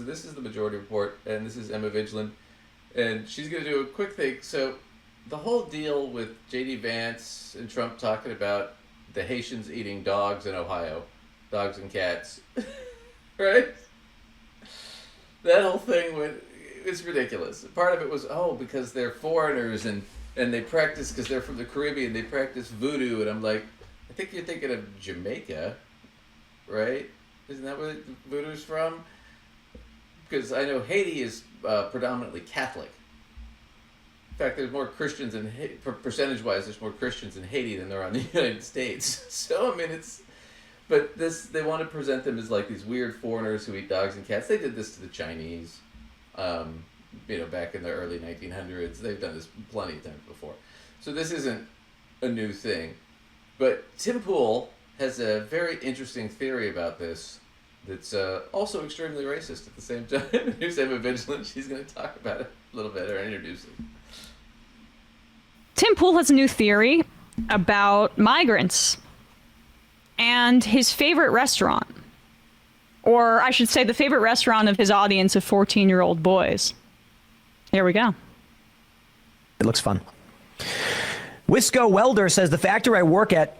this is the Majority Report, and this is Emma Vigilant, and she's going to do a quick thing. So the whole deal with J.D. Vance and Trump talking about the Haitians eating dogs in Ohio, dogs and cats, right? That whole thing it's ridiculous. Part of it was, because they're foreigners and they practice, because they're from the Caribbean, they practice voodoo, and I'm like, I think you're thinking of Jamaica, right? Isn't that where voodoo's from? Because I know Haiti is predominantly Catholic. In fact, there's more Christians in percentage-wise, there's more Christians in Haiti than there are in the United States. So I mean, but they want to present them as like these weird foreigners who eat dogs and cats. They did this to the Chinese, back in the early 1900s. They've done this plenty of times before. So this isn't a new thing. But Tim Pool has a very interesting theory about this that's also extremely racist at the same time. Here's Emma Vigilant. She's going to talk about it a little bit or introduce it. Tim Pool has a new theory about migrants and his favorite restaurant. Or I should say the favorite restaurant of his audience of 14-year-old boys. Here we go. It looks fun. Wisco Welder says the factory I work at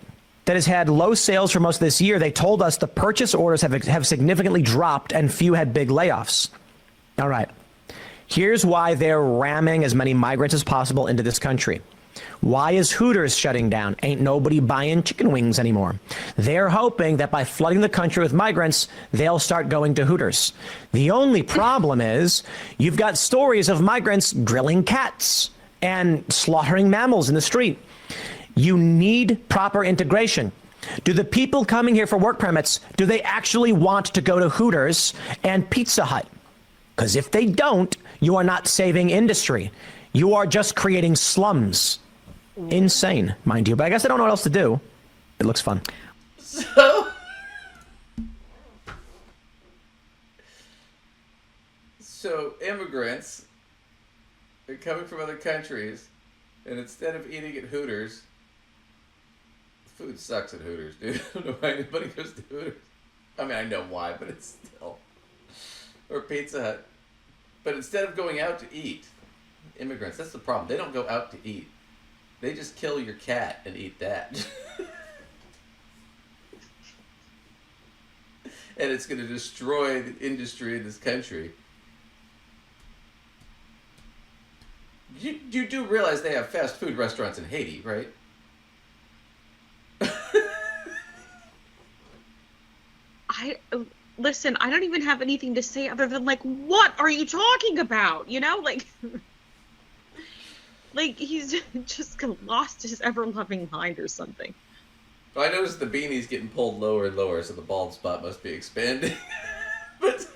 that has had low sales for most of this year, they told us the purchase orders have significantly dropped and few had big layoffs. All right. Here's why they're ramming as many migrants as possible into this country. Why is Hooters shutting down? Ain't nobody buying chicken wings anymore. They're hoping that by flooding the country with migrants, they'll start going to Hooters. The only problem is you've got stories of migrants grilling cats and slaughtering mammals in the street. You need proper integration. Do the people coming here for work permits, do they actually want to go to Hooters and Pizza Hut? Because if they don't, you are not saving industry. You are just creating slums. Insane, mind you. But I guess I don't know what else to do. It looks fun. So immigrants are coming from other countries, and instead of eating at Hooters, food sucks at Hooters, dude. I don't know why anybody goes to Hooters. I mean, I know why, but it's still. Or Pizza Hut. But instead of going out to eat, immigrants, that's the problem. They don't go out to eat. They just kill your cat and eat that. And it's going to destroy the industry in this country. You do realize they have fast food restaurants in Haiti, right? Listen, I don't even have anything to say other than, like, what are you talking about? You know, like, like he's just lost his ever-loving mind or something. I noticed the beanie's getting pulled lower and lower, so the bald spot must be expanding. But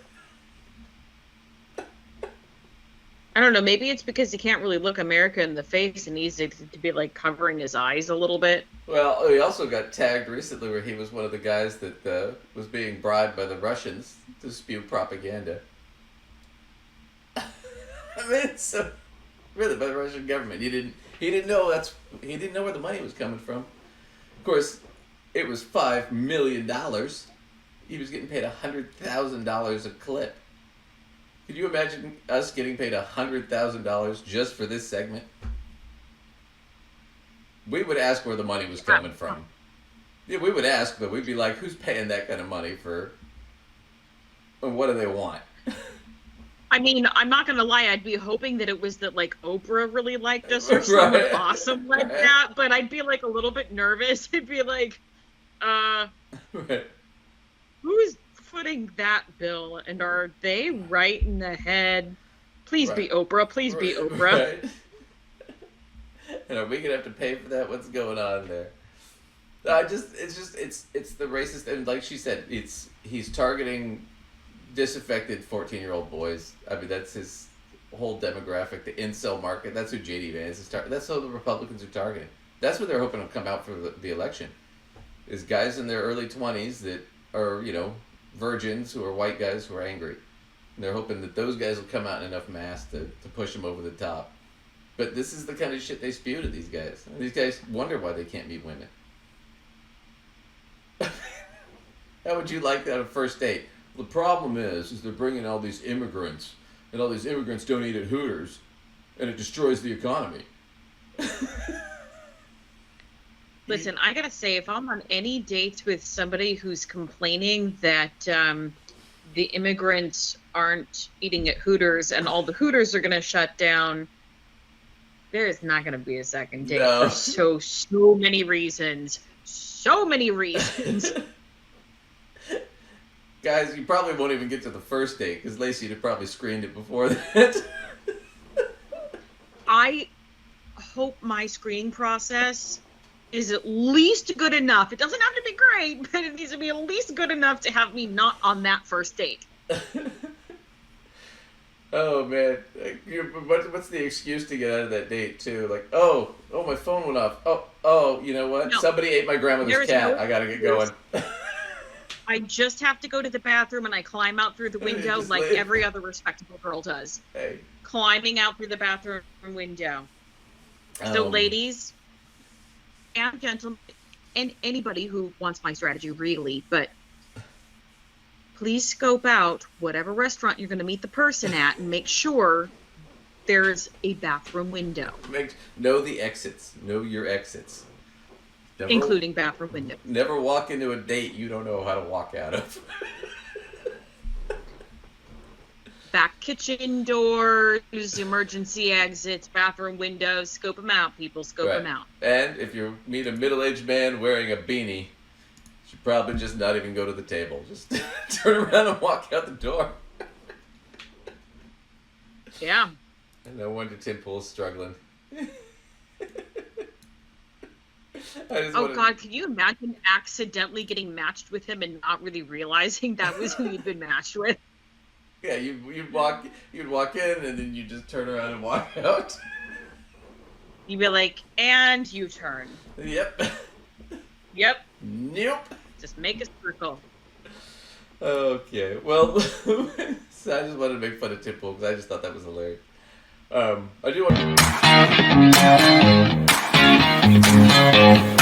I don't know, maybe it's because he can't really look America in the face and needs to be, like, covering his eyes a little bit. Well, he also got tagged recently where he was one of the guys that was being bribed by the Russians to spew propaganda. I mean, so really, by the Russian government, he didn't know where the money was coming from. Of course, it was $5 million. He was getting paid $100,000 a clip. Could you imagine us getting paid $100,000 just for this segment? We would ask where the money was coming from. Yeah, we would ask, but we'd be like, who's paying that kind of money for... And what do they want? I mean, I'm not going to lie, I'd be hoping that it was that, like, Oprah really liked us or someone awesome like that, but I'd be, like, a little bit nervous. It'd be like, right. Who's footing that bill, and are they right in the head? Please be Oprah. Please be Oprah. Right. And are we gonna have to pay for that? What's going on there? It's the racist, and like she said, he's targeting disaffected 14-year-old boys. I mean, that's his whole demographic, the incel market. That's who J.D. Vance is targeting. That's who the Republicans are targeting. That's what they're hoping to come out for the election. Is guys in their early 20s that are, virgins who are white guys who are angry. And they're hoping that those guys will come out in enough mass to push them over the top. But this is the kind of shit they spew to these guys. And these guys wonder why they can't meet women. How would you like that on a first date? the problem is they're bringing all these immigrants, and all these immigrants don't eat at Hooters, and it destroys the economy. Listen, I gotta say, if I'm on any dates with somebody who's complaining that the immigrants aren't eating at Hooters and all the Hooters are gonna shut down, there is not gonna be a second date No. for so many reasons. So many reasons. Guys, you probably won't even get to the first date because Lacey had probably screened it before that. I hope my screening process is at least good enough. It doesn't have to be great, but it needs to be at least good enough to have me not on that first date. Oh man, what's the excuse to get out of that date too? Like, oh, my phone went off. Oh, you know what? No. Somebody ate my grandmother's There's cat. no I gotta get going. I just have to go to the bathroom and I climb out through the window Just like leave. every other respectable girl does. Hey. Climbing out through the bathroom window. So ladies and gentlemen, and anybody who wants my strategy really, but please scope out whatever restaurant you're going to meet the person at and make sure there's a bathroom window. Know the exits. Know your exits. Including bathroom window. Never walk into a date you don't know how to walk out of. Back kitchen doors, emergency exits, bathroom windows. Scope them out, people. Scope them out. And if you meet a middle-aged man wearing a beanie, you should probably just not even go to the table. Just turn around and walk out the door. Yeah. And no wonder Tim Pool's struggling. God, can you imagine accidentally getting matched with him and not really realizing that was who you'd been matched with? Yeah, you'd walk in and then you just turn around and walk out. You'd be like, and you turn. Yep. Yep. Nope. Just make a circle. Okay. Well, so I just wanted to make fun of Tim Pool because I just thought that was hilarious. I do want to...